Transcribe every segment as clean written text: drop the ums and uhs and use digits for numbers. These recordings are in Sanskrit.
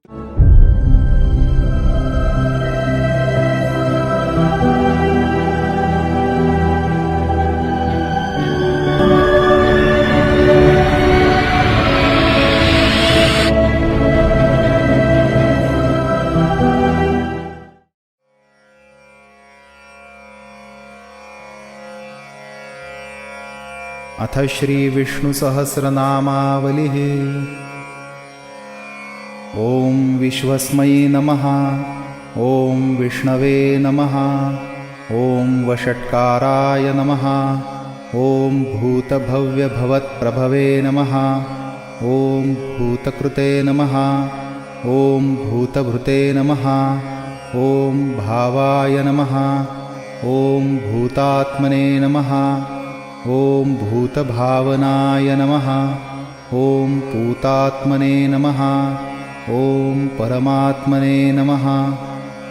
अथ श्रीविष्णुसहस्रनामावलिः। ॐ विश्वस्मै नमः। ॐ विष्णवे नमः। ॐ वषट्काराय नमः। ॐ भूतभव्यभवत्प्रभवे नमः। ॐ भूतकृते नमः। ॐ भूतभृते नमः। ॐ भावाय नमः। ॐ भूतात्मने नमः। ॐ भूतभावनाय नमः। ॐ पूतात्मने नमः। ॐ परमात्मने नमः।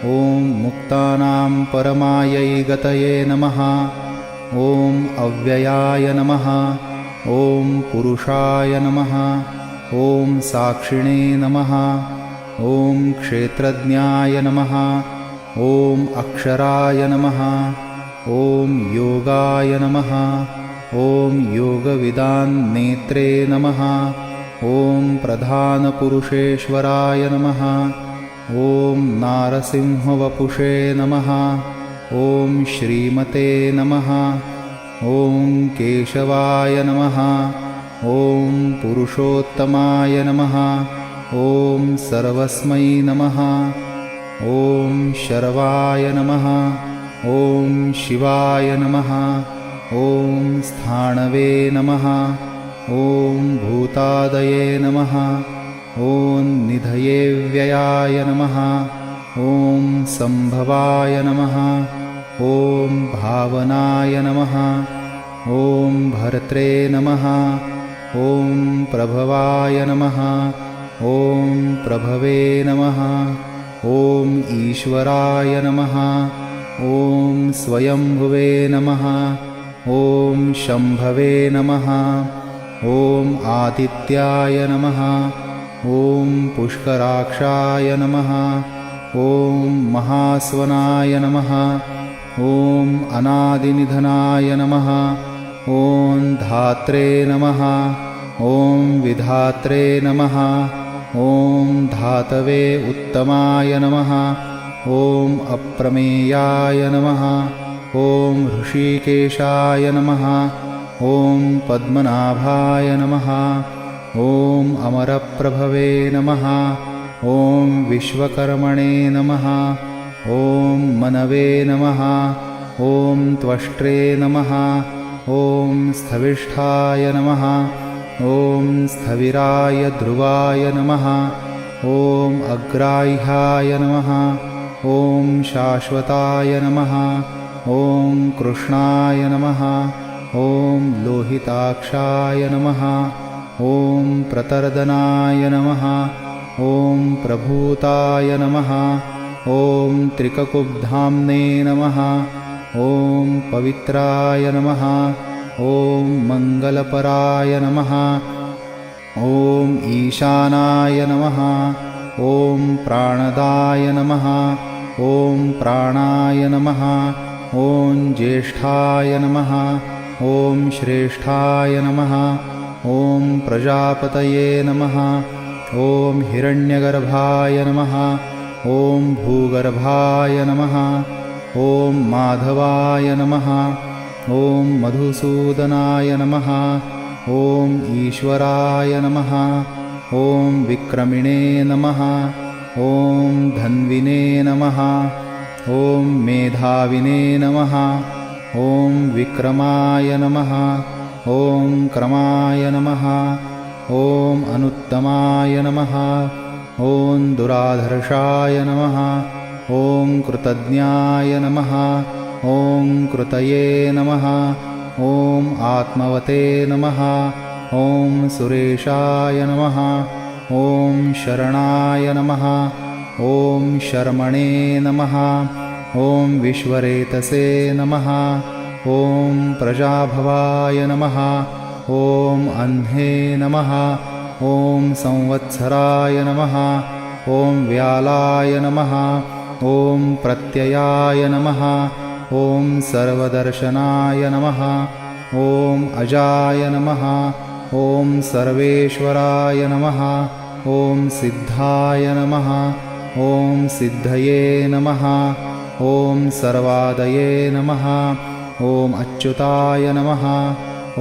ॐ मुक्तानां परमायै गतये नमः। ॐ अव्ययाय नमः। ॐ पुरुषाय नमः। ॐ साक्षिणे नमः। ॐ क्षेत्रज्ञाय नमः। ॐ अक्षराय नमः। ॐ योगाय नमः। ॐ योगविदान्नेत्रे नमः। ॐ प्रधानपुरुषेश्वराय नमः। ॐ नारसिंहवपुषे नमः। ॐ श्रीमते नमः। ॐ केशवाय नमः। ॐ पुरुषोत्तमाय नमः। ॐ सर्वस्मै नमः। ॐ शर्वाय नमः। ॐ शिवाय नमः। ॐ स्थाणवे नमः। ॐ भूतादये नमः। ॐ निधये व्ययाय नमः। ॐ संभवाय नमः। ॐ भावनाय नमः। ॐ भर्त्रे नमः। ॐ प्रभवाय नमः। ॐ प्रभवे नमः। ॐ ईश्वराय नमः। ॐ स्वयंभुवे नमः। ॐ शम्भवे नमः। ॐ आदित्याय नमः। ॐ पुष्कराक्षाय नमः। ॐ महास्वनाय नमः। ॐ अनादिनिधनाय नमः। ॐ धात्रे नमः। ॐ विधात्रे नमः। ॐ धातवे उत्तमाय नमः। ॐ अप्रमेयाय नमः। ॐ ऋषिकेशाय नमः। ॐ पद्मनाभाय नमः। ॐ अमरप्रभवे नमः। ॐ विश्वकर्मणे नमः। ॐ मनवे नमः। ॐ त्वष्ट्रे नमः। ॐ स्थविष्ठाय नमः। ॐ स्थविराय ध्रुवाय नमः। ॐ अग्राह्याय नमः। ॐ शाश्वताय नमः। ॐ कृष्णाय नमः। ॐ लोहिताक्षाय नमः। ॐ प्रतर्दनाय नमः। ॐ प्रभूताय नमः। ॐ त्रिककुब्धाम्ने नमः। ॐ पवित्राय नमः। ॐ मङ्गलपराय नमः। ॐ ईशानाय नमः। ॐ प्राणदाय नमः। ॐ प्राणाय नमः। ॐ ज्येष्ठाय नमः। ॐ श्रेष्ठाय नमः। ॐ प्रजापतये नमः। ॐ हिरण्यगर्भाय नमः। ॐ भूगर्भाय नमः। ॐ माधवाय नमः। ॐ मधुसूदनाय नमः। ॐ ईश्वराय नमः। ॐ विक्रमिणे नमः। ॐ धन्विने नमः। ॐ मेधाविने नमः। ॐ विक्रमाय नमः। ॐ क्रमाय नमः। ॐ अनुत्तमाय नमः। ॐ दुराधर्षाय नमः। ॐ कृतज्ञाय नमः। ॐ कृतये नमः। ॐ आत्मवते नमः। ॐ सुरेशाय नमः। ॐ शरणाय नमः। ॐ शर्मणे नमः। ॐ विश्वरेतसे नमः। ॐ प्रजाभवाय नमः। ॐ अह्ने नमः। ॐ संवत्सराय नमः। ॐ व्यालाय नमः ॐ प्रत्ययाय नमः ॐ सर्वदर्शनाय नमः ॐ अजाय नमः ॐ सर्वेश्वराय नमः ॐ सिद्धाय नमः ॐ सिद्धये नमः ॐ सर्वादये नमः ॐ अच्युताय नमः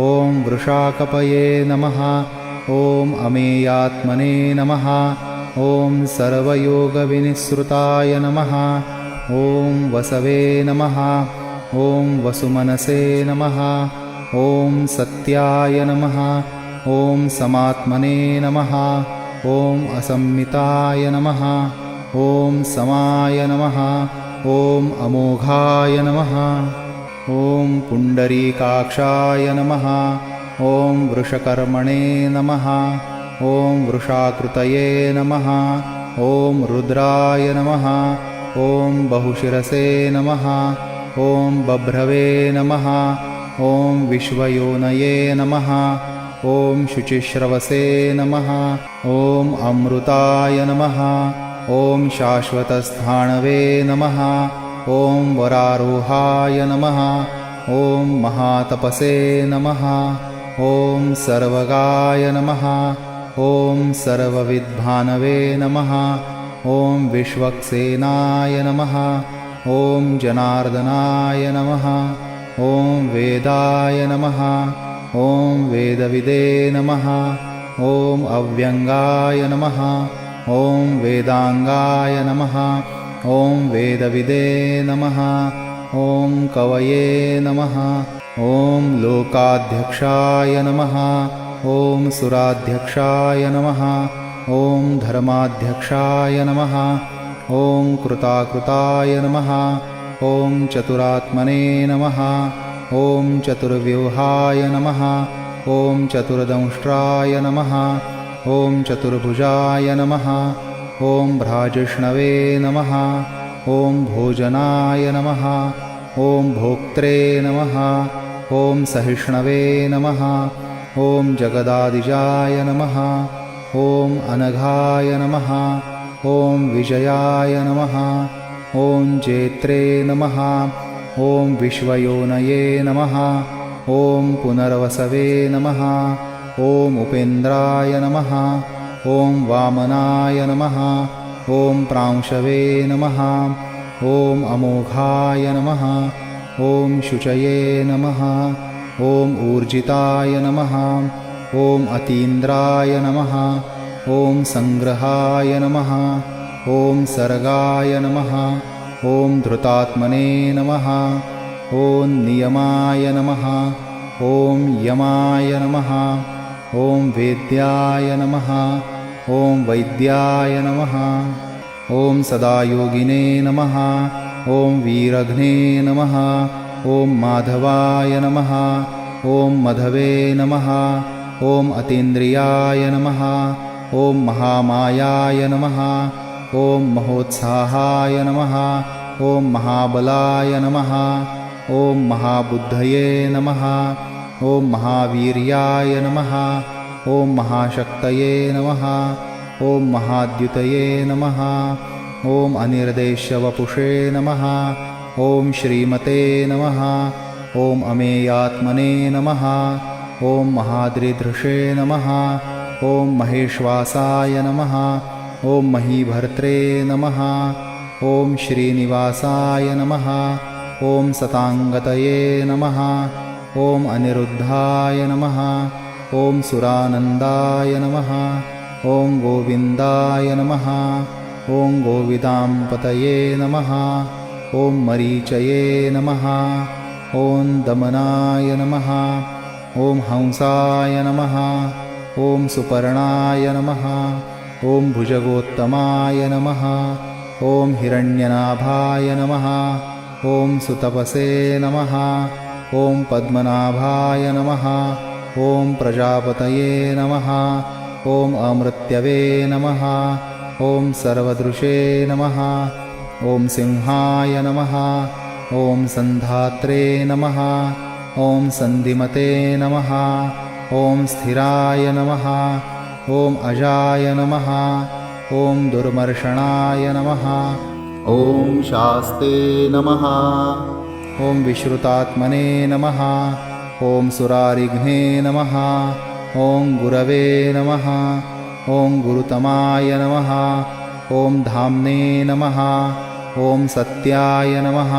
ॐ वृषाकपये नमः ॐ अमेयात्मने नमः ॐ सर्वयोगविनिसृताय नमः ॐ वसवे नमः ॐ वसुमनसे नमः ॐ सत्याय नमः ॐ समात्मने नमः ॐ असंमिताय नमः ॐ समाय नमः ॐ अमोघाय नमः ॐ पुण्डरीकाक्षाय नमः ॐ वृषकर्मणे नमः ॐ वृषाकृतये नमः ॐ रुद्राय नमः ॐ बहुशिरसे नमः ॐ बभ्रवे नमः ॐ विश्वयोनये नमः ॐ शुचिश्रवसे नमः ॐ अमृताय नमः ॐ शाश्वतस्थाणवे नमः ॐ वरारोहाय नमः ॐ महातपसे नमः ॐ सर्वगाय नमः ॐ सर्वविद्भानवे नमः ॐ विश्वक्सेनाय नमः ॐ जनार्दनाय नमः ॐ वेदाय नमः ॐ वेदविदे नमः ॐ अव्यङ्गाय नमः ॐ वेदाङ्गाय नमः ॐ वेदविदे नमः ॐ कवये नमः ॐ लोकाध्यक्षाय नमः ॐ सुराध्यक्षाय नमः ॐ धर्माध्यक्षाय नमः ॐ कृताकृताय नमः ॐ चतुरात्मने नमः ॐ चतुर्व्यूहाय नमः ॐ चतुर्दंष्ट्राय नमः ॐ चतुर्भुजाय नमः ॐ भ्राजिष्णवे नमः ॐ भोजनाय नमः ॐ भोक्त्रे नमः ॐ सहिष्णवे नमः ॐ जगदादिजाय नमः ॐ अनघाय नमः ॐ विजयाय नमः ॐ जेत्रे नमः ॐ विश्वयोनये नमः ॐ पुनर्वसवे नमः ॐ उपेन्द्राय नमः ॐ वामनाय नमः ॐ प्रांशवे नमः ॐ अमोघाय नमः ॐ शुचये नमः ॐ ऊर्जिताय नमः ॐ अतीन्द्राय नमः ॐ संग्रहाय नमः ॐ सर्गाय नमः ॐ धृतात्मने नमः ॐ नियमाय नमः ॐ यमाय नमः ॐ वेद्याय नमः ॐ वैद्याय नमः ॐ सदायोगिने नमः ॐ वीरघ्ने नमः ॐ माधवाय नमः ॐ मधवे नमः ॐ अतीन्द्रियाय नमः ॐ महामायाय नमः ॐ महोत्साहाय नमः ॐ महाबलाय नमः ॐ महाबुद्धये नमः ॐ महावीर्याय नमः ॐ महाशक्तये नमः ॐ महाद्युतये नमः ॐ अनिर्देश्यवपुषे नमः ॐ श्रीमते नमः ॐ अमेयात्मने नमः ॐ महाद्रिधृषे नमः ॐ महेश्वासाय नमः ॐ महीभर्त्रे नमः ॐ श्रीनिवासाय नमः ॐ सताङ्गतये नमः ॐ अनिरुद्धाय नमः ॐ सुरानन्दाय नमः ॐ गोविन्दाय नमः ॐ गोविदाम्पतये नमः ॐ मरीचये नमः ॐ दमनाय नमः ॐ हंसाय नमः ॐ सुपर्णाय नमः ॐ भुजगोत्तमाय नमः ॐ हिरण्यनाभाय नमः ॐ सुतपसे नमः ॐ पद्मनाभाय नमः ॐ प्रजापतये नमः ॐ अमृत्यवे नमः ॐ सर्वदृशे नमः ॐ सिंहाय नमः ॐ सन्धात्रे नमः ॐ सन्धिमते नमः ॐ स्थिराय नमः ॐ अजाय नमः ॐ दुर्मर्षणाय नमः। ॐ शास्ते नमः। ॐ विश्रुतात्मने नमः। ॐ सुरारिघ्ने नमः। ॐ गुरवे नमः। ॐ गुरुतमाय नमः। ॐ धाम्ने नमः। ॐ सत्याय नमः।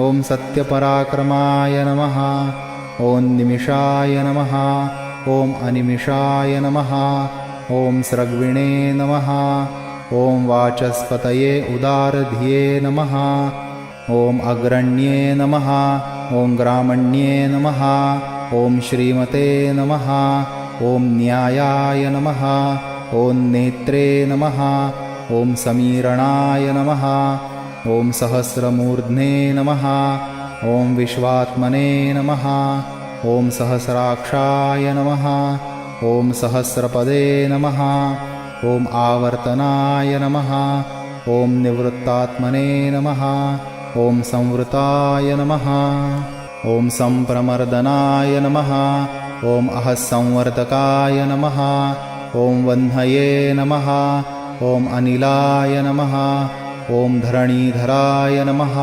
ॐ सत्यपराक्रमाय नमः। ॐ निमिषाय नमः। ॐ अनिमिषाय नमः। ॐ स्रग्विणे नमः। ॐ वाचस्पतये उदारधिये नमः। ॐ अग्रण्ये नमः। ॐ ग्रामण्ये नमः। ॐ श्रीमते नमः। ॐ न्यायाय नमः। ॐ नेत्रे नमः। ॐ समीरणाय नमः। ॐ सहस्रमूर्ध्ने नमः। ॐ विश्वात्मने नमः। ॐ सहस्राक्षाय नमः। ॐ सहस्रपदे नमः। ॐ आवर्तनाय नमः। ॐ निवृत्तात्मने नमः। ॐ संवृताय नमः। ॐ सम्प्रमर्दनाय नमः। ॐ अहस्संवर्तकाय नमः। ॐ वह्नये नमः। ॐ अनिलाय नमः। ॐ धरणीधराय नमः।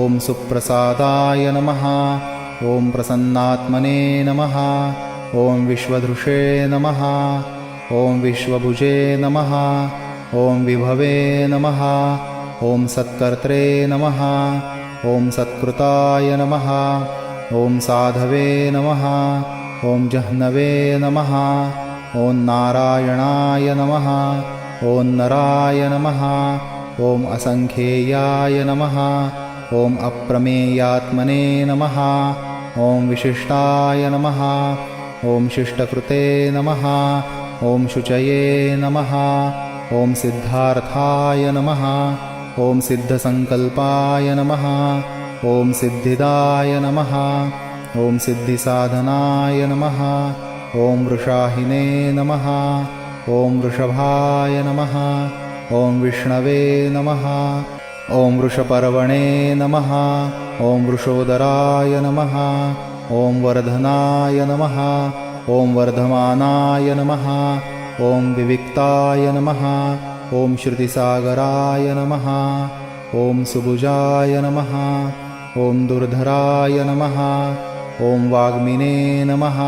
ॐ सुप्रसादाय नमः। ॐ प्रसन्नात्मने नमः। ॐ विश्वधृषे नमः। ॐ विश्वभुजे नमः। ॐ विभवे नमः। ॐ सत्कर्त्रे नमः। ॐ सत्कृताय नमः। ॐ साधवे नमः। ॐ जह्नवे नमः। ॐ नारायणाय नमः। ॐ नराय नमः। ॐ असङ्ख्येयाय नमः। ॐ अप्रमेयात्मने नमः। ॐ विशिष्टाय नमः। ॐ शिष्टकृते नमः। ॐ शुचये नमः। ॐ सिद्धार्थाय नमः। ॐ सिद्धसङ्कल्पाय नमः। ॐ सिद्धिदाय नमः। ॐ सिद्धिसाधनाय नमः। ॐ वृषाहिने नमः। ॐ वृषभाय नमः। ॐ विष्णवे नमः। ॐ वृषपर्वणे नमः। ॐ वृषोदराय नमः। ॐ वर्धनाय नमः। ॐ वर्धमानाय नमः। ॐ विविक्ताय नमः। ॐ श्रुतिसागराय नमः। ॐ सुभुजाय नमः। ॐ दुर्धराय नमः। ॐ वाग्मिने नमः।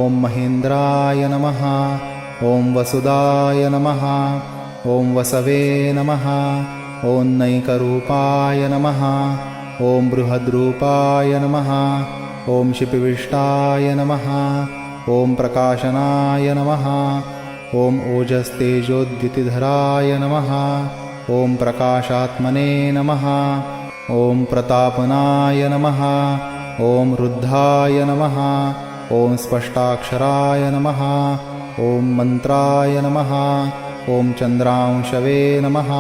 ॐ महेन्द्राय नमः। ॐ वसुदाय नमः। ॐ वसवे नमः। ॐ नैकरूपाय नमः। ॐ बृहद्रूपाय नमः। ॐ शिपिविष्टाय नमः। ॐ प्रकाशनाय नमः। ॐ ओजस्तेजोद्युतिधराय नमः। ॐ प्रकाशात्मने नमः। ॐ प्रतापनाय नमः। ॐ रुद्धाय नमः। ॐ स्पष्टाक्षराय नमः। ॐ मन्त्राय नमः। ॐ चन्द्रांशवे नमः।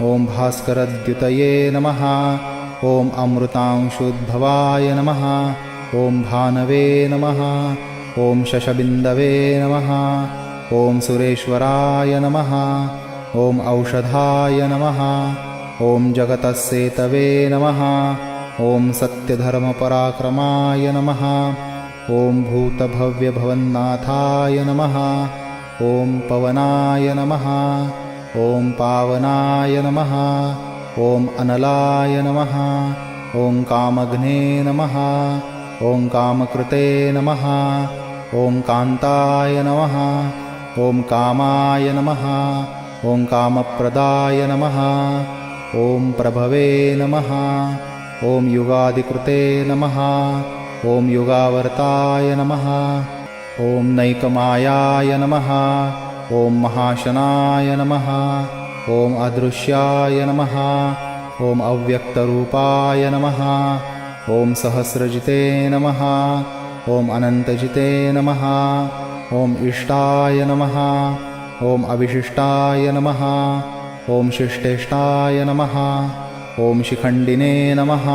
ॐ भास्करद्युतये नमः। ॐ अमृतांशुद्भवाय नमः। ॐ भानवे नमः। ॐ शशबिन्दवे नमः। ॐ सुरेश्वराय नमः। ॐ औषधाय नमः। ॐ जगतस्सेतवे नमः। ॐ सत्यधर्मपराक्रमाय नमः। ॐ भूतभव्यभवन्नाथाय नमः। ॐ पवनाय नमः। ॐ पावनाय नमः। ॐ अनलाय नमः। ॐ कामघ्ने नमः। ॐ कामकृते नमः। ॐ कान्ताय नमः। ॐ कामाय नमः। ॐ कामप्रदाय नमः। ॐ प्रभवे नमः। ॐ युगादिकृते नमः। ॐ युगावर्ताय नमः। ॐ नैकमायाय नमः। ॐ महाशनाय नमः। ॐ अदृश्याय नमः। ॐ अव्यक्तरूपाय नमः। ॐ सहस्रजिते नमः। ॐ अनन्तजिते नमः। ॐ इष्टाय नमः। ॐ अविशिष्टाय नमः। ॐ शिष्टेष्टाय नमः। ॐ शिखण्डिने नमः।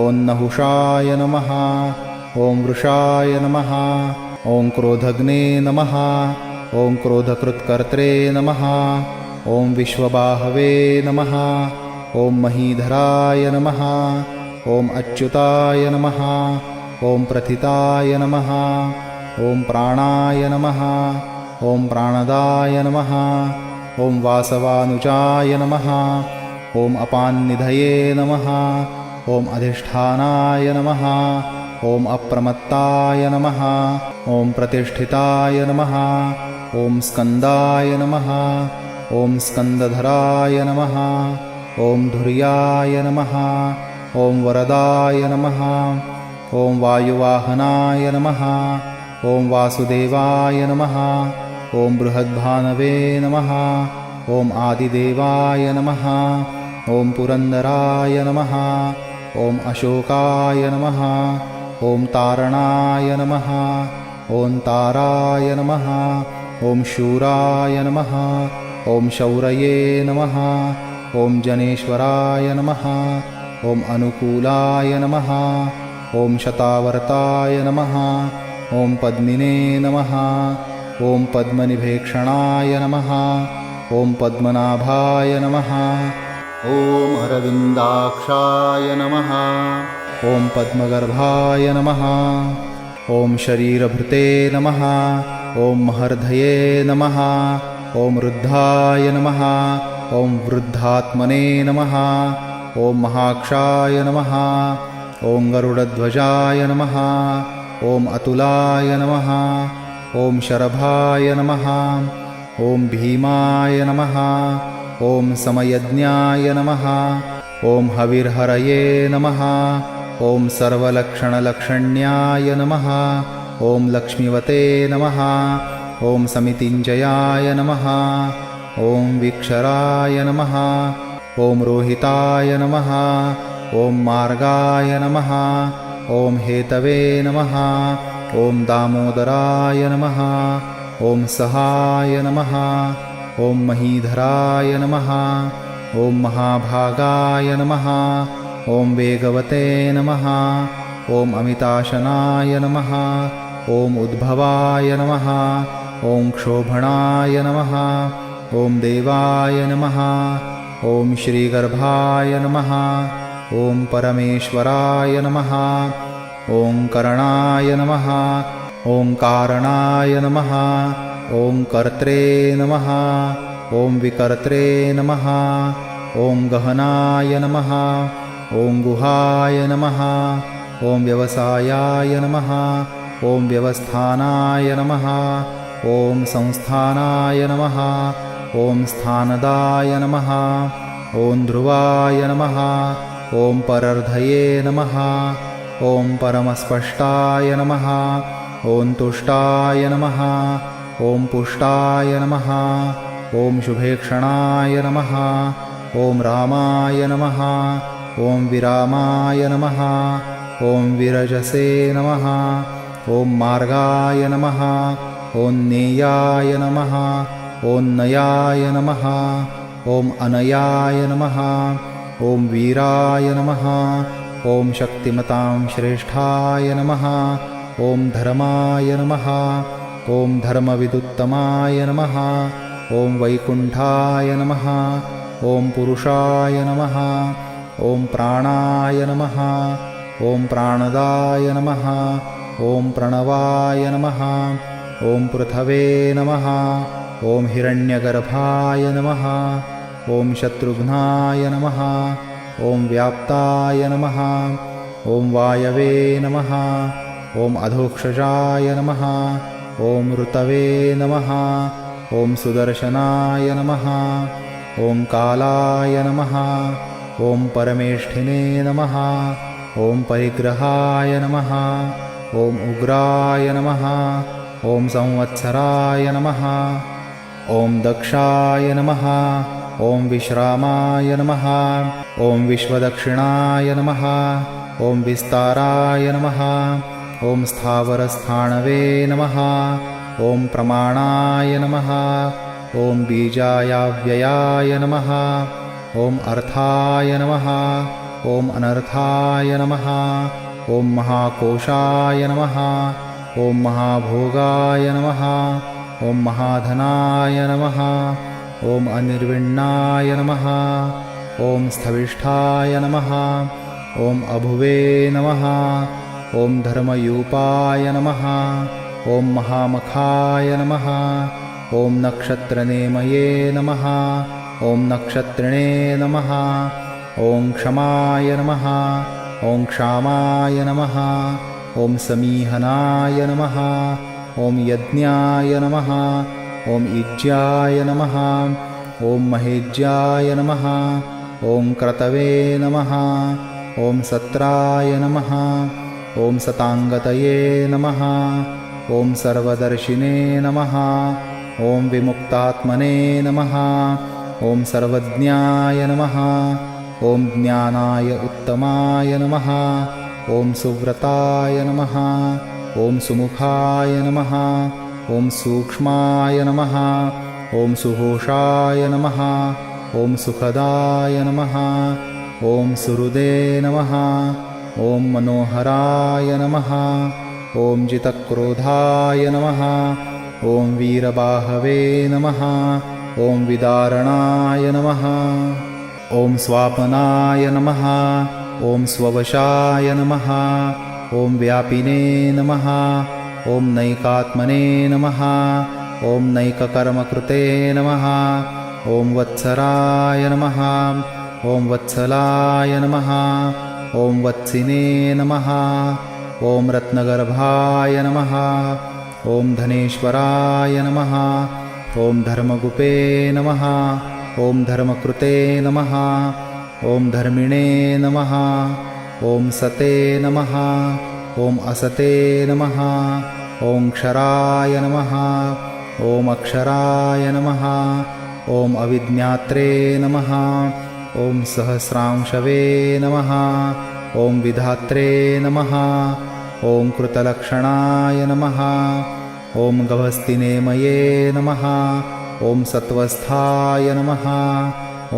ॐ नहुषाय नमः। ॐ वृषाय नमः। ॐ क्रोधग्ने नमः। ॐ क्रोधकृत्कर्त्रे नमः। ॐ विश्वबाहवे नमः। ॐ महीधराय नमः। ॐ अच्युताय नमः। ॐ प्रथिताय नमः। ॐ प्राणाय नमः। ॐ प्राणदाय नमः। ॐ वासवानुजाय नमः। ॐ अपान्निधये नमः। ॐ अधिष्ठानाय नमः। ॐ अप्रमत्ताय नमः। ॐ प्रतिष्ठिताय नमः। ॐ स्कन्दाय नमः। ॐ स्कन्दधराय नमः। ॐ धुर्याय नमः। ॐ वरदाय नमः। ॐ वायुवाहनाय नमः। ॐ वासुदेवाय नमः। ॐ बृहद्भानवे नमः। ॐ आदिदेवाय नमः। ॐ पुरन्दराय नमः। ॐ अशोकाय नमः। ॐ तारणाय नमः। ॐ ताराय नमः। ॐ शूराय नमः। ॐ शौरये नमः। ॐ जनेश्वराय नमः। ॐ अनुकूलाय नमः। ॐ शतावर्ताय नमः। ॐ पद्मिने नमः। ॐ पद्मनिभेक्षणाय नमः। ॐ पद्मनाभाय नमः। ॐ अरविन्दाक्षाय नमः। ॐ पद्मगर्भाय नमः। ॐ शरीरभृते नमः। ॐ महर्धये नमः। ॐ वृद्धाय नमः। ॐ वृद्धात्मने नमः। ॐ महाक्षाय नमः। ॐ गरुडध्वजाय नमः। ॐ अतुलाय नमः। ॐ शरभाय नमः। ॐ भीमाय नमः। ॐ समयज्ञाय नमः। ॐ हविर्हरये नमः। ॐ सर्वलक्षणलक्षण्याय नमः। ॐ लक्ष्मीवते नमः। ॐ समितिञ्जयाय नमः। ॐ विक्षराय नमः। ॐ रोहिताय नमः। ॐ मार्गाय नमः। ॐ हेतवे नमः। ॐ दामोदराय नमः। ॐ सहाय नमः। ॐ महीधराय नमः। ॐ महाभागाय नमः। ॐ वेगवते नमः। ॐ अमिताशनाय नमः। ॐ उद्भवाय नमः। ॐ क्षोभणाय नमः। ॐ देवाय नमः। ॐ श्रीगर्भाय नमः। ॐ परमेश्वराय नमः। ॐ करणाय नमः। ॐ कारणाय नमः। ॐ कर्त्रे नमः। ॐ विकर्त्रे नमः। ॐ गहनाय नमः। ॐ गुहाय नमः। ॐ व्यवसायाय नमः। ॐ व्यवस्थानाय नमः। ॐ संस्थानाय नमः। ॐ स्थानदाय नमः। ॐ ध्रुवाय नमः। ॐ परर्धये नमः। ॐ परमस्पष्टाय नमः। ॐ तुष्टाय नमः। ॐ पुष्टाय नमः। ॐ शुभेक्षणाय नमः। ॐ रामाय नमः। ॐ विरामाय नमः। ॐ विरजसे नमः। ॐ मार्गाय नमः। ॐ नेयाय नमः। ॐ नयाय नमः। ॐ अनयाय नमः। ॐ वीराय नमः। ॐ शक्तिमतां श्रेष्ठाय नमः। ॐ धर्माय नमः। ॐ धर्मविदुत्तमाय नमः। ॐ वैकुण्ठाय नमः। ॐ पुरुषाय नमः। ॐ प्राणाय नमः। ॐ प्राणदाय नमः। ॐ प्रणवाय नमः। ॐ पृथवे नमः। ॐ हिरण्यगर्भाय नमः। ॐ शत्रुघ्नाय नमः। ॐ व्याप्ताय नमः। ॐ वायवे नमः। ॐ अधोक्षजाय नमः। ॐ ऋतवे नमः। ॐ सुदर्शनाय नमः। ॐ कालाय नमः। ॐ परमेष्ठिने नमः। ॐ परिग्रहाय नमः। ॐ उग्राय नमः। ॐ संवत्सराय नमः। ॐ दक्षाय नमः। ॐ विश्रामाय नमः। ॐ विश्वदक्षिणाय नमः। ॐ विस्ताराय नमः। ॐ स्थावरस्थाणवे नमः। ॐ प्रमाणाय नमः। ॐ बीजायाव्ययाय नमः। ॐ अर्थाय नमः। ॐ अनर्थाय नमः। ॐ महाकोशाय नमः। ॐ महाभोगाय नमः। ॐ महाधनाय नमः। ॐ अनिर्विण्णाय नमः। ॐ स्थविष्ठाय नमः। ॐ अभुवे नमः। ॐ धर्मयूपाय नमः। ॐ महामखाय नमः। ॐ नक्षत्रनेमये नमः। ॐ नक्षत्रिणे नमः। ॐ क्षमाय नमः। ॐ क्षामाय नमः। ॐ समीहनाय नमः। ॐ यज्ञाय नमः। ॐ इज्याय नमः। ॐ महेज्याय नमः। ॐ क्रतवे नमः। ॐ सत्राय नमः। ॐ सताङ्गतये नमः। ॐ सर्वदर्शिने नमः। ॐ विमुक्तात्मने नमः। ॐ सर्वज्ञाय नमः। ॐ ज्ञानाय उत्तमाय नमः। ॐ सुव्रताय नमः। ॐ सुमुखाय नमः। ॐ सूक्ष्माय नमः। ॐ सुघोषाय नमः। ॐ सुखदाय नमः। ॐ सुहृदे नमः। ॐ मनोहराय नमः। ॐ जितक्रोधाय नमः। ॐ वीरबाहवे नमः। ॐ विदारणाय नमः। ॐ स्वापनाय नमः। ॐ स्ववशाय नमः। ॐ व्यापिने नमः। ॐ नैकात्मने नमः। ॐ नैककर्मकृते नमः। ॐ वत्सराय नमः। ॐ वत्सलाय नमः। ॐ वत्सिने नमः। ॐ रत्नगर्भाय नमः। ॐ धनेश्वराय नमः। ॐ धर्मगुपे नमः। ॐ धर्मकृते नमः। ॐ धर्मिणे नमः। ॐ सते नमः। ॐ असते नमः। ॐ क्षराय नमः। ॐ अक्षराय नमः। ॐ अविज्ञात्रे नमः। ॐ सहस्रांशवे नमः। ॐ विधात्रे नमः। ॐ कृतलक्षणाय नमः। ॐ गभस्तिनेमये नमः। ॐ सत्वस्थाय नमः।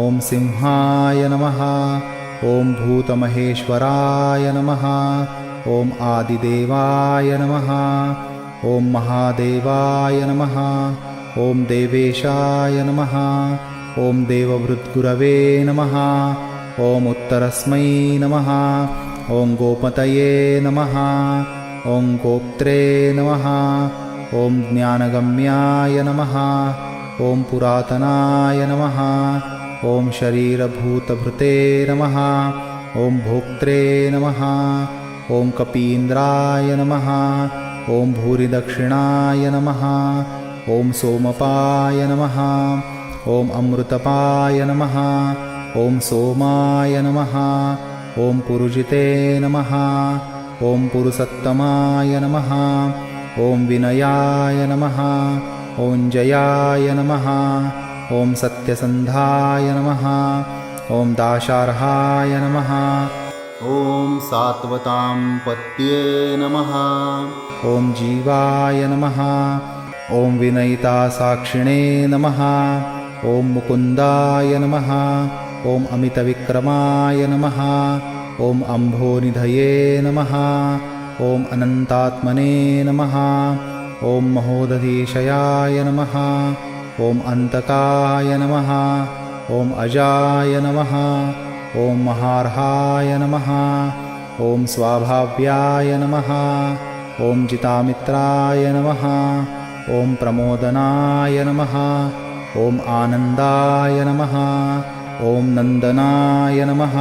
ॐ सिंहाय नमः। ॐ भूतमहेश्वराय नमः। ॐ आदिदेवाय नमः। ॐ महादेवाय नमः। ॐ देवेशाय नमः। ॐ देवभृद्गुरवे नमः। ॐ उत्तरस्मै नमः। ॐ गोपतये नमः। ॐ गोप्त्रे नमः। ॐ ज्ञानगम्याय नमः। ॐ पुरातनाय नमः। ॐ शरीरभूतभृते नमः। ॐ भोक्त्रे नमः। ॐ कपीन्द्राय नमः। ॐ भूरिदक्षिणाय नमः। ॐ सोमपाय नमः। ॐ अमृतपाय नमः। ॐ सोमाय नमः। ॐ पुरुजिते नमः। ॐ पुरुषोत्तमाय नमः। ॐ विनयाय नमः। ॐ जयाय नमः। ॐ सत्यसन्धाय नमः। ॐ दाशार्हाय नमः। ॐ सात्वतां पत्ये नमः। ॐ जीवाय नमः। ॐ विनयितासाक्षिणे नमः। ॐ मुकुन्दाय नमः। ॐ अमितविक्रमाय नमः। ॐ अम्भोनिधये नमः। ॐ अनन्तात्मने नमः। ॐ महोदधीशयाय नमः। ॐ अन्तकाय नमः। ॐ अजाय नमः। ॐ महार्हाय नमः। ॐ स्वाभाव्याय नमः। ॐ जितामित्राय नमः। ॐ प्रमोदनाय नमः। ॐ आनन्दाय नमः। ॐ नन्दनाय नमः।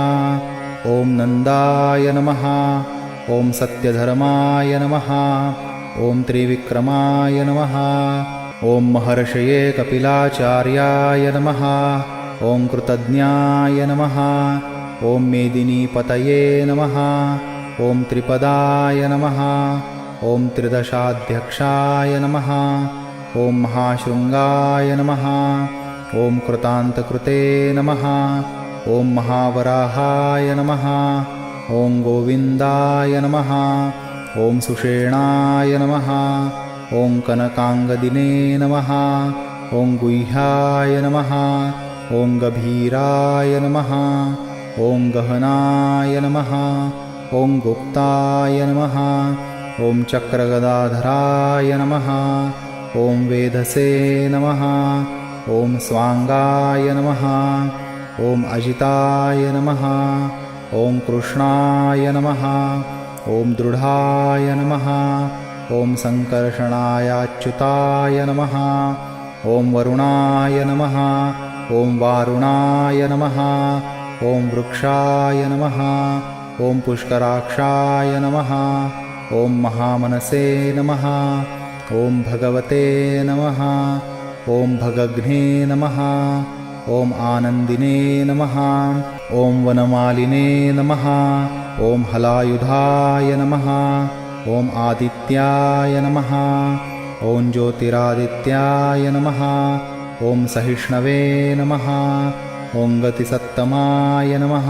ॐ नन्दाय नमः। ॐ सत्यधर्माय नमः। ॐ त्रिविक्रमाय नमः। ॐ महर्षये कपिलाचार्याय नमः। ॐ कृतज्ञाय नमः। ॐ मेदिनीपतये नमः। ॐ त्रिपदाय नमः। ॐ त्रिदशाध्यक्षाय नमः। ॐ महाशृङ्गाय नमः। ॐ कृतान्तकृते नमः। ॐ महावराहाय नमः। ॐ गोविन्दाय नमः। ॐ सुषेणाय नमः। ॐ कनकाङ्गदिने नमः। ॐ गुह्याय नमः। ॐ गभीराय नमः। ॐ गहनाय नमः। ॐ गुप्ताय नमः। ॐ चक्रगदाधराय नमः। ॐ वेधसे नमः। ॐ स्वाङ्गाय नमः। ॐ अजिताय नमः। ॐ कृष्णाय नमः। ॐ दृढाय नमः। ॐ सङ्कर्षणायाच्युताय नमः। ॐ वरुणाय नमः ॐ वारुणाय नमः ॐ वृक्षाय नमः ॐ पुष्कराक्षाय नमः ॐ महामनसे नमः ॐ भगवते नमः ॐ भगघ्ने नमः ॐ आनन्दिने नमः ॐ वनमालिने नमः ॐ हलायुधाय नमः ॐ आदित्याय नमः ॐ ज्योतिरादित्याय नमः ॐ सहिष्णवे नमः ॐ गतिसत्तमाय नमः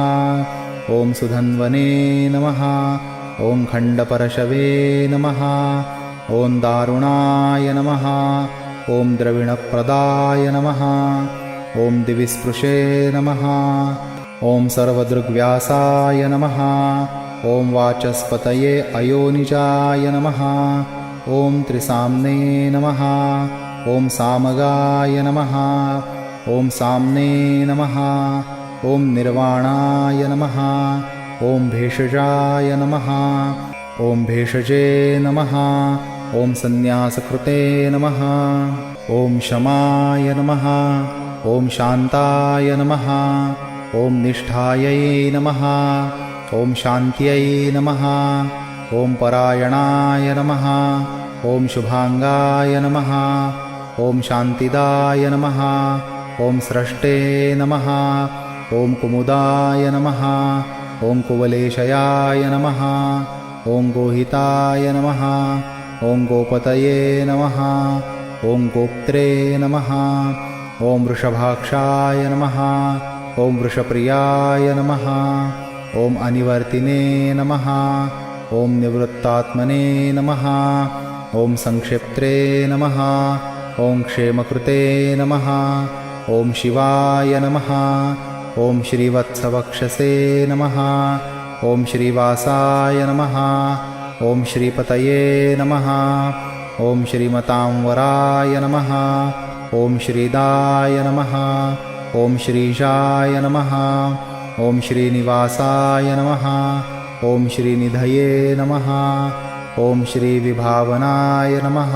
ॐ सुधन्वने नमः ॐ खण्डपरशवे नमः ॐ दारुणाय नमः ॐ द्रविणप्रदाय नमः ॐ दिविस्पृशे नमः ॐ सर्वदृग्व्यासाय नमः ॐ वाचस्पतये अयोनिजाय नमः ॐ त्रिसाम्ने नमः ॐ सामगाय नमः ॐ साम्ने नमः ॐ निर्वाणाय नमः ॐ भेषजाय नमः ॐ भेषजे नमः ॐ सन्न्यासकृते नमः ॐ शमाय नमः ॐ शान्ताय नमः ॐ निष्ठायै नमः ॐ शान्त्यै नमः ॐ परायणाय नमः ॐ शुभाङ्गाय नमः ॐ शान्तिदाय नमः ॐ स्रष्टे नमः ॐ कुमुदाय नमः ॐ कुवलेशयाय नमः ॐ गोहिताय नमः ॐ गोपतये नमः ॐ गोप्त्रे नमः ॐ वृषभाक्षाय नमः ॐ वृषप्रियाय नमः ॐ अनिवर्तिने नमः ॐ निवृत्तात्मने नमः ॐ संक्षिप्त्रे नमः ॐ क्षेमकृते नमः ॐ शिवाय नमः ॐ श्रीवत्सवक्षसे नमः ॐ श्रीवासाय नमः ॐ श्रीपतये नमः ॐ श्रीमतांवराय नमः ॐ श्रीदाय नमः ॐ श्रीशाय नमः ॐ श्रीनिवासाय नमः ॐ श्रीनिधये नमः ॐ श्रीविभावनाय नमः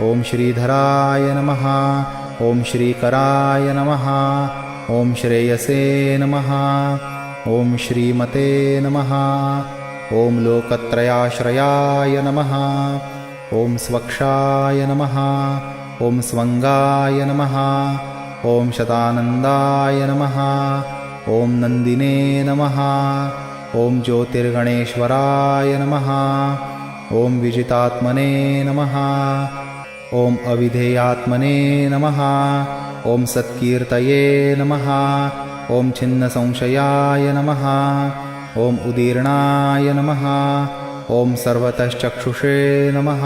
ॐ श्रीधराय नमः ॐ श्रीकराय नमः ॐ श्रेयसे नमः ॐ श्रीमते नमः ॐ लोकत्रयाश्रयाय नमः ॐ स्वक्षाय नमः ॐ स्वङ्गाय नमः ॐ शतानन्दाय नमः ॐ नन्दिने नमः ॐ ज्योतिर्गणेश्वराय नमः ॐ विजितात्मने नमः ॐ अविधेयात्मने नमः ॐ सत्कीर्तये नमः ॐ छिन्नसंशयाय नमः ॐ उदीर्णाय नमः ॐ सर्वतश्चक्षुषे नमः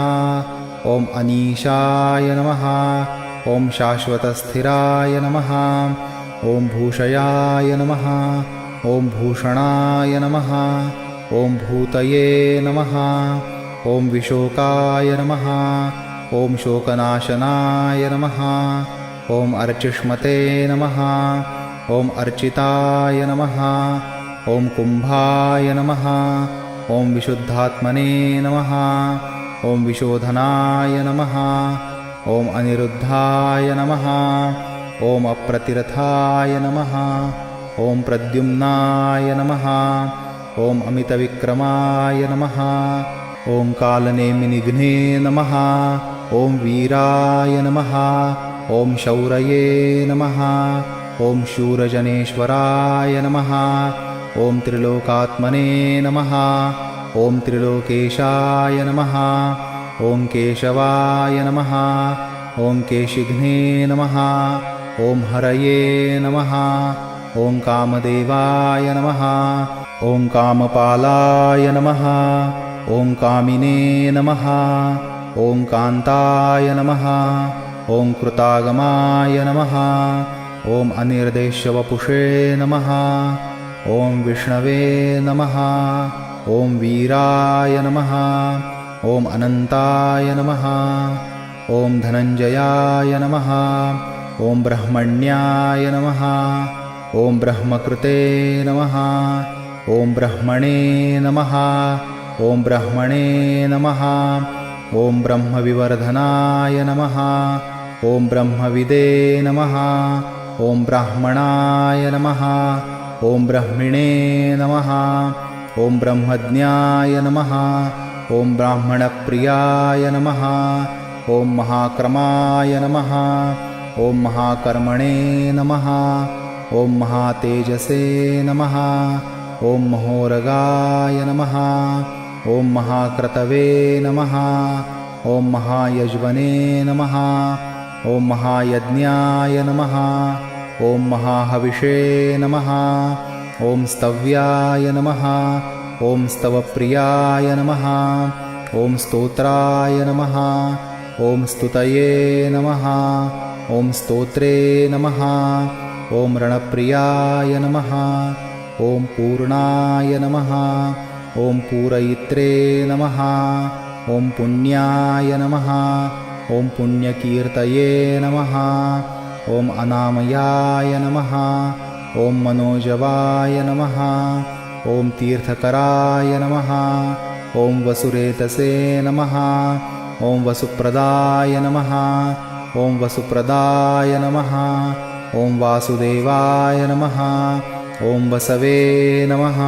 ॐ अनीशाय नमः ॐ शाश्वतस्थिराय नमः ॐ भूषयाय नमः ॐ भूषणाय नमः ॐ भूतये नमः ॐ विशोकाय नमः ॐ शोकनाशनाय नमः ॐ अर्चिष्मते नमः ॐ अर्चिताय नमः ॐ कुम्भाय नमः ॐ विशुद्धात्मने नमः ॐ विशोधनाय नमः ॐ अनिरुद्धाय नमः ॐ अप्रतिरथाय नमः ॐ प्रद्युम्नाय नमः ॐ अमितविक्रमाय नमः ॐ कालनेमिनिघ्ने नमः ॐ वीराय नमः ॐ शौरये नमः ॐ शूरजनेश्वराय नमः ॐ त्रिलोकात्मने नमः ॐ त्रिलोकेशाय नमः ॐ केशवाय नमः ॐ केशिघ्ने नमः ॐ हरये नमः ॐ कामदेवाय नमः ॐ कामपालाय नमः ॐ कामिने नमः ॐ कान्ताय नमः ॐ कृतागमाय नमः ॐ अनिर्देश्यवपुषे नमः ॐ विष्णवे नमः ॐ वीराय नमः ॐ अनन्ताय नमः ॐ धनञ्जयाय नमः ॐ ब्रह्मण्याय नमः ॐ ब्रह्मकृते नमः ॐ ब्रह्मणे नमः ॐ ब्रह्मणे नमः ॐ ब्रह्मविवर्धनाय नमः ॐ ब्रह्मविदे नमः। ॐ ब्राह्मणाय नमः। ॐ ब्रह्मिणे नमः। ॐ ब्रह्मज्ञाय नमः। ॐ ब्राह्मणप्रियाय नमः। ॐ महाक्रमाय नमः। ॐ महाकर्मणे नमः। ॐ महातेजसे नमः। ॐ महोरगाय नमः। ॐ महाक्रतवे नमः। ॐ महायज्वने नमः। ॐ महायज्ञाय नमः। ॐ महाहविषे नमः। ॐ स्तव्याय नमः। ॐ स्तवप्रियाय नमः। ॐ स्तोत्राय नमः। ॐ स्तुतये नमः। ॐ स्तोत्रे नमः। ॐ रणप्रियाय नमः। ॐ पूर्णाय नमः। ॐ पूरयित्रे नमः। ॐ पुण्याय नमः। ॐ पुण्यकीर्तये नमः। ॐ अनामयाय नमः। ॐ मनोजवाय नमः। ॐ तीर्थकराय नमः। ॐ वसुरेतसे नमः। ॐ वसुप्रदाय नमः। ॐ वसुप्रदाय नमः। ॐ वासुदेवाय नमः। ॐ वसवे नमः।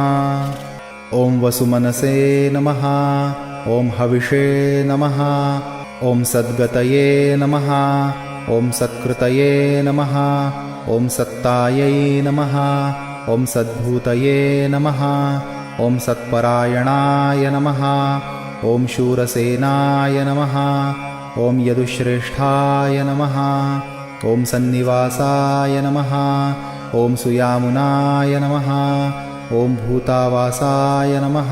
ॐ वसुमनसे नमः। ॐ हविषे नमः। ॐ सद्गतये नमः। ॐ सत्कृतये नमः। ॐ सत्तायै नमः। ॐ सद्भूतये नमः। ॐ सत्परायणाय नमः। ॐ शूरसेनाय नमः। ॐ यदुश्रेष्ठाय नमः। ॐ सन्निवासाय नमः। ॐ सुयामुनाय नमः। ॐ भूतावासाय नमः।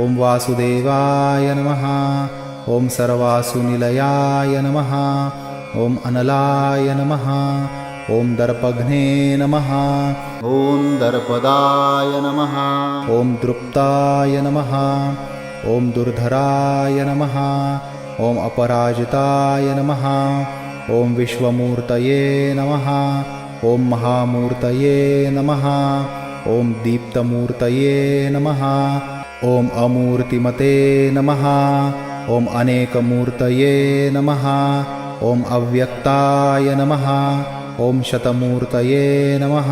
ॐ वासुदेवाय नमः। ॐ सर्वासुनिलयाय नमः। ॐ अनलाय नमः। ॐ दर्पघ्ने नमः। ॐ दर्पदाय नमः। ॐ दृप्ताय नमः। ॐ दुर्धराय नमः। ॐ अपराजिताय नमः। ॐ विश्वमूर्तये नमः। ॐ महामूर्तये नमः। ॐ दीप्तमूर्तये नमः। ॐ अमूर्तिमते नमः। ॐ अनेकमूर्तये नमः। ॐ अव्यक्ताय नमः। ॐ शतमूर्तये नमः।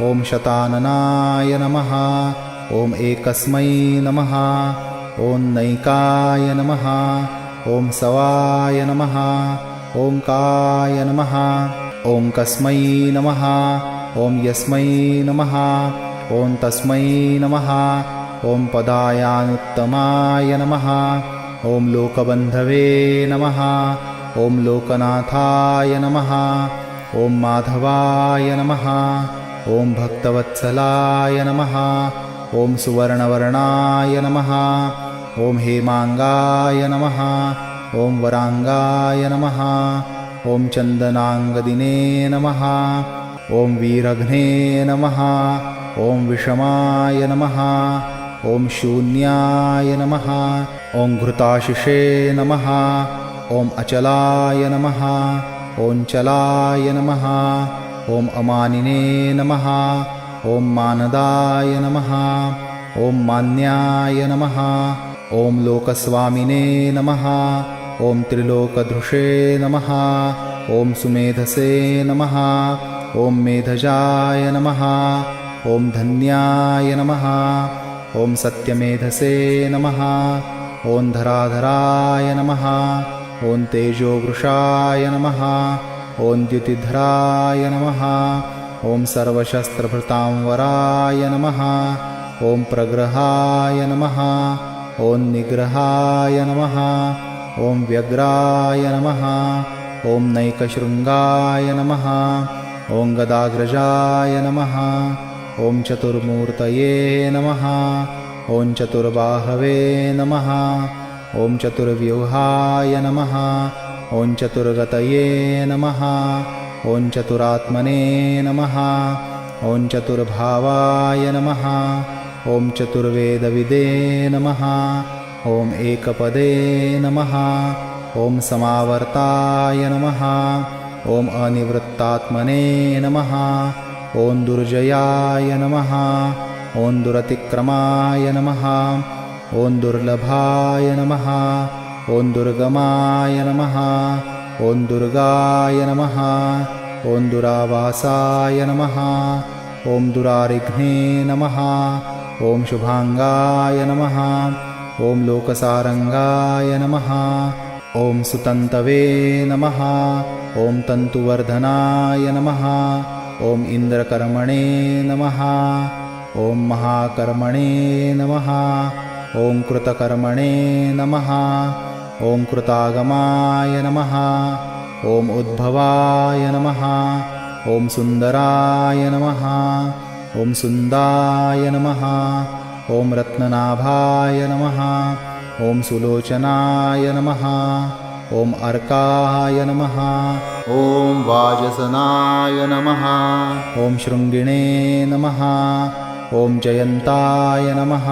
ॐ शताननाय नमः। ॐ एकस्मै नमः। ॐ नैकाय नमः। ॐ सवाय नमः। ॐ काय नमः। ॐ कस्मै नमः। ॐ यस्मै नमः। ॐ तस्मै नमः। ॐ पदायानुत्तमाय नमः। ॐ लोकबन्धवे नमः। ॐ लोकनाथाय नमः। ॐ माधवाय नमः। ॐ भक्तवत्सलाय नमः। ॐ सुवर्णवर्णाय नमः। ॐ हेमाङ्गाय नमः। ॐ वराङ्गाय नमः। ॐ चन्दनाङ्गदिने नमः। ॐ वीरघ्ने नमः। ॐ विषमाय नमः। ॐ शून्याय नमः। ॐ घृताशिषे नमः। ॐ अचलाय नमः। ॐ चलाय नमः। ॐ अमानिने नमः। ॐ मानदाय नमः। ॐ मान्याय नमः। ॐ लोकस्वामिने नमः। ॐ त्रिलोकधृषे नमः। ॐ सुमेधसे नमः। ॐ मेधजाय नमः। ॐ धन्याय नमः। ॐ सत्यमेधसे नमः। ॐ धराधराय नमः। ॐ तेजोवृषाय नमः। ॐ द्युतिधराय नमः। ॐ सर्वशस्त्रभृतांवराय नमः। ॐ प्रग्रहाय नमः। ॐ निग्रहाय नमः। ॐ व्यग्राय नमः। ॐ नैकशृङ्गाय नमः। ॐ गदाग्रजाय नमः। ॐ चतुर्मूर्तये नमः। ॐ चतुर्बाहवे नमः। ॐ चतुर्व्यूहाय नमः। ॐ चतुर्गतये नमः। ॐ चतुरात्मने नमः। ॐ चतुर्भावाय नमः। ॐ चतुर्वेदविदे नमः। ॐ एकपदे नमः। ॐ समावर्ताय नमः। ॐ अनिवृत्तात्मने नमः। ॐ दुर्जयाय नमः। ॐ दुरतिक्रमाय नमः। ॐ दुर्लभाय नमः। ॐ दुर्गमाय नमः। ॐ दुर्गाय नमः ॐ दुरावासाय नमः ॐ दुरारिघ्ने नमः ॐ शुभाङ्गाय नमः ॐ लोकसारङ्गाय नमः ॐ सुतन्तवे नमः ॐ तन्तुवर्धनाय नमः ॐ इन्द्रकर्मणे नमः ॐ महाकर्मणे नमः ॐ कृतकर्मणे नमः ॐ कृतागमाय नमः ॐ उद्भवाय नमः ॐ सुन्दराय नमः ॐ सुन्दाय नमः ॐ रत्ननाभाय नमः ॐ सुलोचनाय नमः ॐ अर्काय नमः ॐ वाजसनाय नमः ॐ शृङ्गिणे नमः ॐ जयन्ताय नमः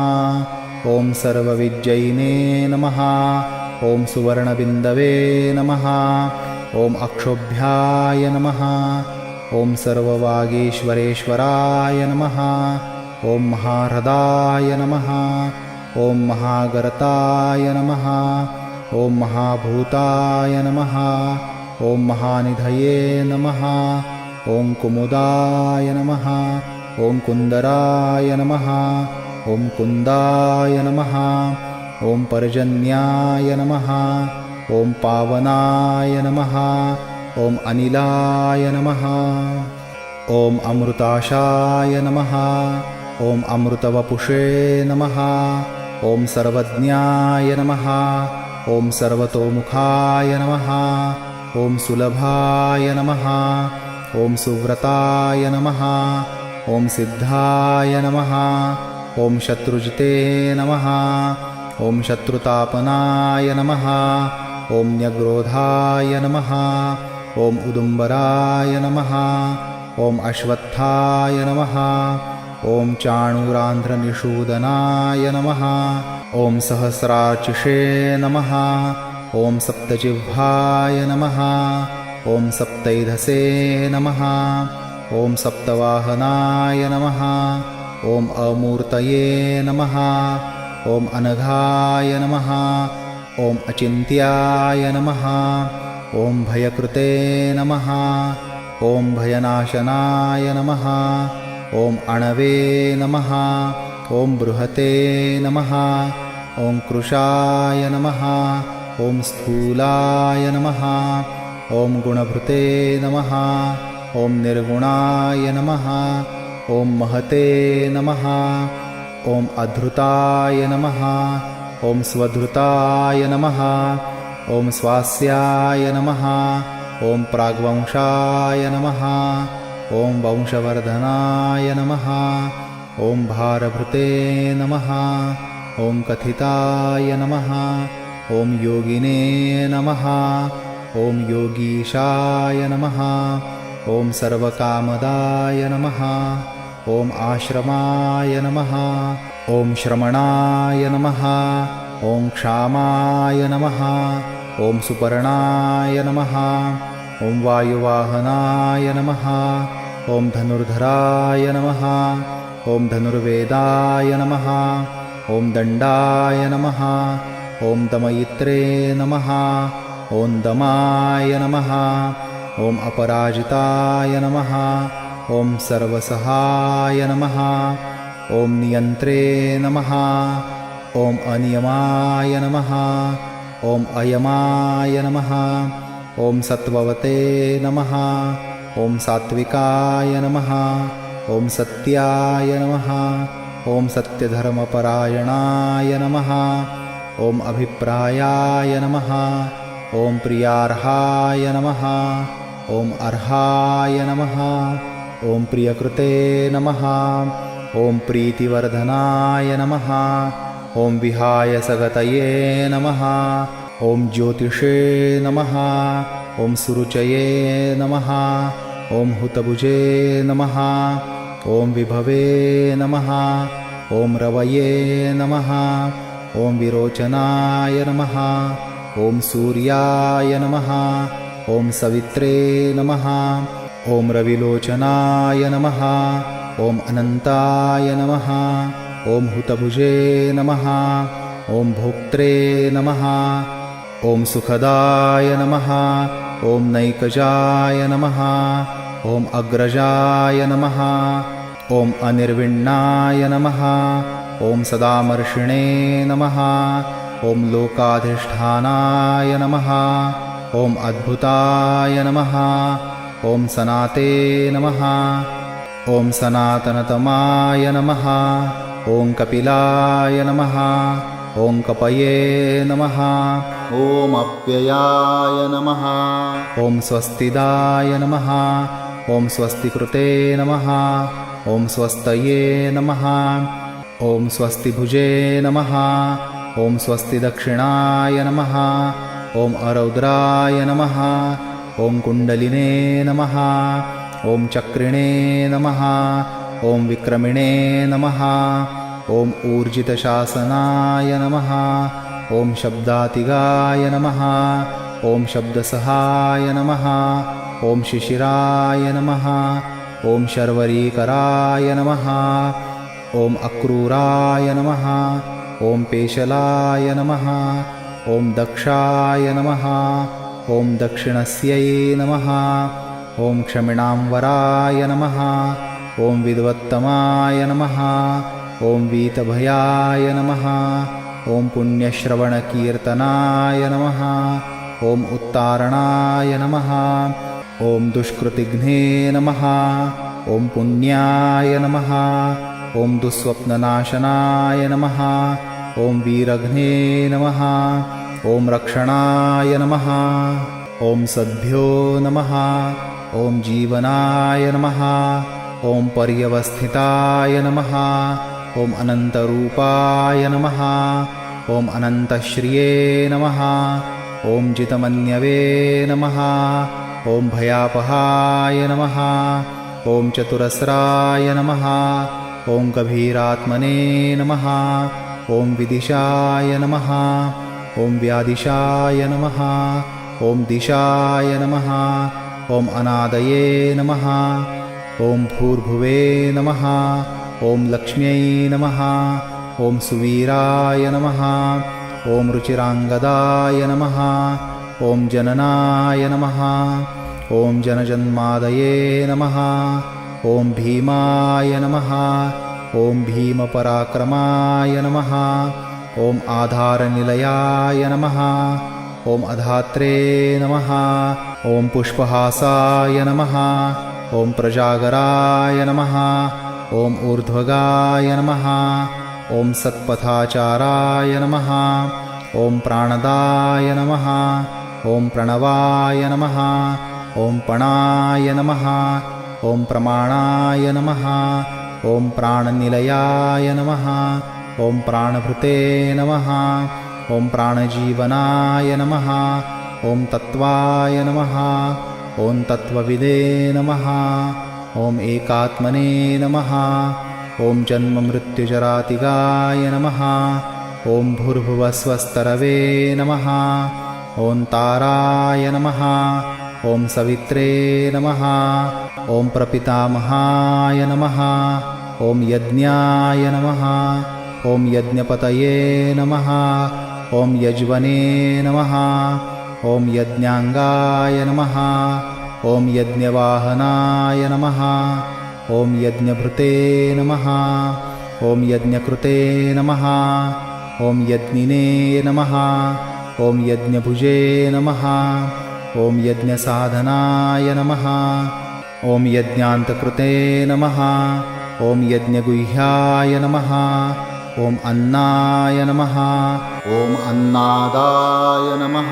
ॐ सर्वविजयिने नमः ॐ सुवर्णबिन्दवे नमः ॐ अक्षोभ्याय नमः ॐ सर्ववागीश्वरेश्वराय नमः ॐ महाह्रदाय नमः ॐ महागर्ताय नमः ॐ महाभूताय नमः ॐ महानिधये नमः ॐ कुमुदाय नमः ॐ कुन्दराय नमः ॐ कुन्दाय नमः ॐ पर्जन्याय नमः ॐ पावनाय नमः ॐ अनिलाय नमः ॐ अमृताशाय नमः ॐ अमृतवपुषे नमः ॐ सर्वज्ञाय नमः ॐ सर्वतोमुखाय नमः ॐ सुलभाय नमः ॐ सुव्रताय नमः ॐ सिद्धाय नमः ॐ शत्रुजिते नमः ॐ शत्रुतापनाय नमः ॐ न्यग्रोधाय नमः ॐ उदुम्बराय नमः ॐ अश्वत्थाय नमः ॐ चाणूरान्ध्रनिषूदनाय नमः ॐ सहस्रार्चिषे नमः ॐ सप्तजिह्वाय नमः ॐ सप्तैधसे नमः ॐ सप्तवाहनाय नमः ॐ अमूर्तये नमः ॐ अनघाय नमः ॐ अचिन्त्याय नमः ॐ भयकृते नमः ॐ भयनाशनाय नमः ॐ अणवे नमः ॐ बृहते नमः ॐ कृशाय नमः ॐ स्थूलाय नमः ॐ गुणभृते नमः ॐ निर्गुणाय नमः ॐ महते नमः ॐ अधृताय नमः ॐ स्वधृताय नमः ॐ स्वास्याय नमः ॐ प्राग्वंशाय नमः ॐ वंशवर्धनाय नमः ॐ भारभृते नमः ॐ कथिताय नमः ॐ योगिने नमः ॐ योगीशाय नमः ॐ सर्वकामदाय नमः ॐ आश्रमाय नमः ॐ श्रमणाय नमः ॐ क्षामाय नमः ॐ सुपर्णाय नमः ॐ वायुवाहनाय नमः ॐ धनुर्धराय नमः ॐ धनुर्वेदाय नमः ॐ दण्डाय नमः ॐ दमयित्रे नमः ॐ दमाय नमः ॐ अपराजिताय नमः ॐ सर्वसहाय नमः ॐ नियन्त्रे नमः ॐ अनियमाय नमः ॐ अयमाय नमः ॐ सत्त्ववते नमः ॐ सात्विकाय नमः ॐ सत्याय नमः ॐ सत्यधर्मपरायणाय नमः ॐ अभिप्रायाय नमः ॐ प्रियार्हाय नमः ॐ अर्हाय नमः ॐ प्रियकृते नमः ॐ प्रीतिवर्धनाय नमः ॐ विहायसगतये नमः ॐ ज्योतिषे नमः ॐ सुरुचये नमः ॐ हुतभुजे नमः ॐ विभवे नमः ॐ रवये नमः ॐ विरोचनाय नमः ॐ सूर्याय नमः ॐ सवित्रे नमः ॐ रविलोचनाय नमः ॐ अनन्ताय नमः ॐ हुतभुजे नमः ॐ भोक्त्रे नमः ॐ सुखदाय नमः। ॐ नैकजाय नमः। ॐ अग्रजाय नमः। ॐ अनिर्विण्णाय नमः। ॐ सदामर्षिणे नमः। ॐ लोकाधिष्ठानाय नमः। ॐ अद्भुताय नमः। ॐ सनाते नमः। ॐ सनातनतमाय नमः। ॐ कपिलाय नमः। ॐ कपये नमः। ॐ अप्ययाय नमः। ॐ स्वस्तिदाय नमः। ॐ स्वस्तिकृते नमः। ॐ स्वस्तये नमः। ॐ स्वस्तिभुजे नमः। ॐ स्वस्तिदक्षिणाय नमः। ॐ अरौद्राय नमः। ॐ कुण्डलिने नमः। ॐ चक्रिणे नमः। ॐ विक्रमिणे नमः। ॐ ऊर्जितशासनाय नमः। ॐ शब्दातिगाय नमः। ॐ शब्दसहाय नमः। ॐ शिशिराय नमः। ॐ शर्वरीकराय नमः। ॐ अक्रूराय नमः। ॐ पेशलाय नमः। ॐ दक्षाय नमः। ॐ दक्षिणस्यै नमः। ॐ क्षमिणाम्बराय नमः। ॐ विद्वत्तमाय नमः। ॐ वीतभयाय नमः। ॐ पुण्यश्रवणकीर्तनाय नमः। ॐ उत्तारणाय नमः। ॐ दुष्कृतिघ्ने नमः। ॐ पुण्याय नमः। ॐ दुःस्वप्ननाशनाय नमः। ॐ वीरघ्ने नमः। ॐ रक्षणाय नमः। ॐ सद्भ्यो नमः। ॐ जीवनाय नमः। ॐ पर्यवस्थिताय नमः। ॐ अनन्तरूपाय नमः। ॐ अनन्तश्रिये नमः। ॐ जितमन्यवे नमः। ॐ भयापहाय नमः। ॐ चतुरस्राय नमः। ॐ गभीरात्मने नमः। ॐ विदिशाय नमः। ॐ व्यादिशाय नमः। ॐ दिशाय नमः। ॐ अनादये नमः। ॐ भूर्भुवे नमः। ॐ लक्ष्म्यै नमः। ॐ सुवीराय नमः। ॐ रुचिराङ्गदाय नमः। ॐ जननाय नमः। ॐ जनजन्मादये नमः। ॐ भीमाय नमः। ॐ भीमपराक्रमाय नमः। ॐ आधारनिलयाय नमः। ॐ अधात्रे नमः। ॐ पुष्पहासाय नमः। ॐ प्रजागराय नमः। ॐ ऊर्ध्वगाय नमः। ॐ सत्पथाचाराय नमः। ॐ प्राणदाय नमः। ॐ प्रणवाय नमः। ॐ पणाय नमः। ॐ प्रमाणाय नमः। ॐ प्राणनिलयाय नमः। ॐ प्राणभृते नमः। ॐ प्राणजीवनाय नमः। ॐ तत्त्वाय नमः। ॐ तत्त्वविदे नमः। ॐ एकात्मने नमः। ॐ जन्ममृत्युजरातिगाय नमः। ॐ भूर्भुवस्वस्तरवे नमः। ॐ ताराय नमः। ॐ सवित्रे नमः। ॐ प्रपितामहाय नमः। ॐ यज्ञाय नमः। ॐ यज्ञपतये नमः। ॐ यज्वने नमः। ॐ यज्ञाङ्गाय नमः। ॐ यज्ञवाहनाय नमः। ॐ यज्ञभृते नमः। ॐ यज्ञकृते नमः। ॐ यज्ञिने नमः। ॐ यज्ञभुजे नमः। ॐ यज्ञसाधनाय नमः। ॐ यज्ञान्तकृते नमः। ॐ यज्ञगुह्याय नमः। ॐ अन्नाय नमः। ॐ अन्नादाय नमः।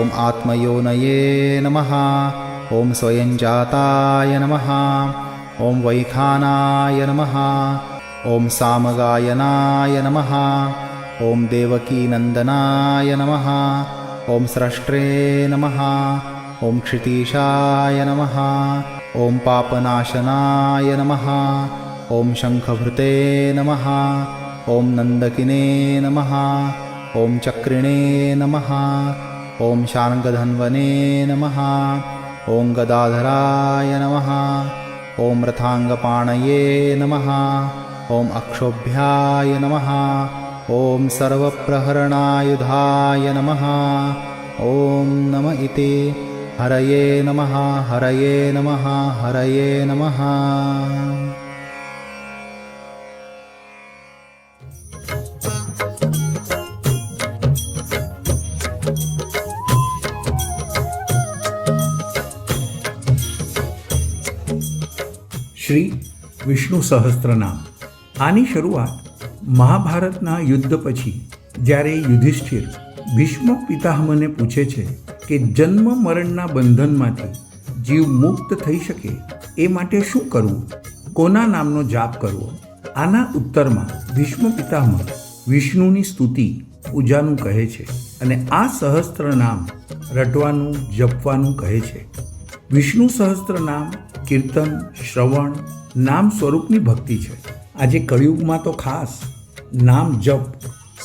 ॐ आत्मयोनये नमः। ॐ स्वयंजाताय नमः। ॐ वैखानाय नमः। ॐ सामगायनाय नमः। ॐ देवकीनन्दनाय नमः। ॐ स्रष्ट्रे नमः। ॐ क्षितीशाय नमः। ॐ पापनाशनाय नमः। ॐ शङ्खभृते नमः। ॐ नन्दकिने नमः। ॐ चक्रिणे नमः। ॐ शार्ङ्गधन्वने नमः। ॐ गदाधराय नमः। ॐ रथाङ्गपाणये नमः। ॐ अक्षोभ्याय नमः। ॐ सर्वप्रहरणायुधाय नमः। ॐ नम इति हरये नमः, हरये नमः, हरये नमः। શ્રી વિષ્ણુ સહસ્ત્રનામ. આની શરૂઆત મહાભારતના યુદ્ધ પછી જ્યારે યુધિષ્ઠિર ભીષ્મ પિતામહને પૂછે છે કે જન્મ મરણના બંધનમાંથી જીવ મુક્ત થઈ શકે એ માટે શું કરવું, કોના નામનો જાપ કરવો, આના ઉત્તરમાં ભીષ્મ પિતામહ વિષ્ણુની સ્તુતિ પૂજાનું કહે છે અને આ સહસ્ત્ર નામ રટવાનું જપવાનું કહે છે. વિષ્ણુ સહસ્ત્ર નામ કીર્તન, શ્રવણ, નામ સ્વરૂપની ભક્તિ છે. આજે કળિયુગમાં તો ખાસ નામ જપ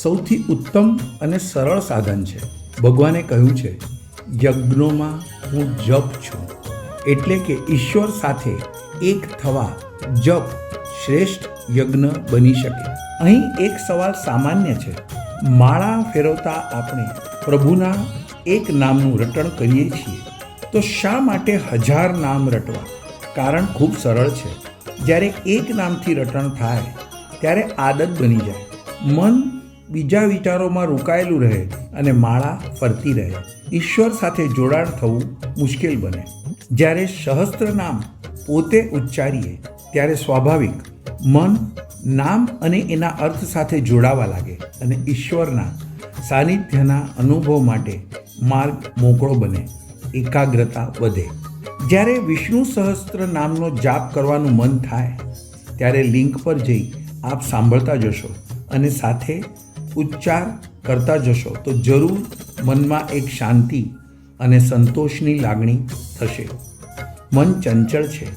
સૌથી ઉત્તમ અને સરળ સાધન છે. ભગવાને કહ્યું છે, યજ્ઞોમાં હું જપ છું, એટલે કે ઈશ્વર સાથે એક થવા જપ શ્રેષ્ઠ યજ્ઞ બની શકે. અહીં એક સવાલ સામાન્ય છે. માળા ફેરવતા આપણે પ્રભુના એક નામનું રટણ કરીએ છીએ, તો શા માટે 1000 નામ રટવા? કારણ ખૂબ સરળ છે. જ્યારે એક નામથી રટણ થાય ત્યારે આદત બની જાય, મન બીજા વિચારોમાં રોકાયેલું રહે અને માળા ફરતી રહે. ઈશ્વર સાથે જોડાણ થવું મુશ્કેલ બને. જ્યારે સહસ્ત્ર નામ પોતે ઉચ્ચારીએ ત્યારે સ્વાભાવિક મન નામ અને એના અર્થ સાથે જોડાવા લાગે અને ઈશ્વરના સાનિધ્યના અનુભવ માટે માર્ગ મોકળો બને, એકાગ્રતા વધે. જ્યારે વિષ્ણુ સહસ્ત્ર નામનો જાપ કરવાનું મન થાય ત્યારે લિંક પર જઈ આપ સાંભળતા જશો અને સાથે ઉચ્ચાર કરતા જશો તો જરૂર મનમાં એક શાંતિ અને સંતોષની લાગણી થશે. મન ચંચળ છે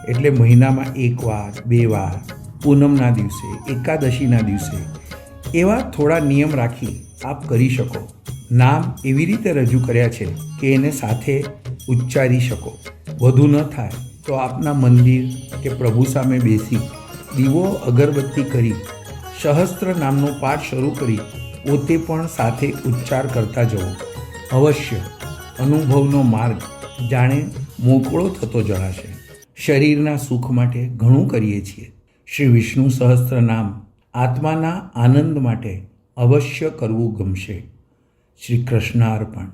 એટલે મહિનામાં 1 વાર 2 વાર, પૂનમના દિવસે, એકાદશીના દિવસે એવા થોડા નિયમ રાખી આપ કરી શકો. નામ એવી રીતે રજૂ કર્યા છે કે એને સાથે ઉચ્ચારી શકો. વધુ ન થાય તો આપના મંદિર કે પ્રભુ સામે બેસી દીવો અગરબત્તી કરી સહસ્ત્ર નામનો પાઠ શરૂ કરી પોતે પણ સાથે ઉચ્ચાર કરતા જવો. અવશ્ય અનુભવનો માર્ગ જાણે મોકળો થતો જણાશે. શરીરના સુખ માટે ઘણું કરીએ છીએ. શ્રી વિષ્ણુ સહસ્ત્ર નામ આત્માના આનંદ માટે અવશ્ય કરવું ગમશે. શ્રી કૃષ્ણાર્પણ.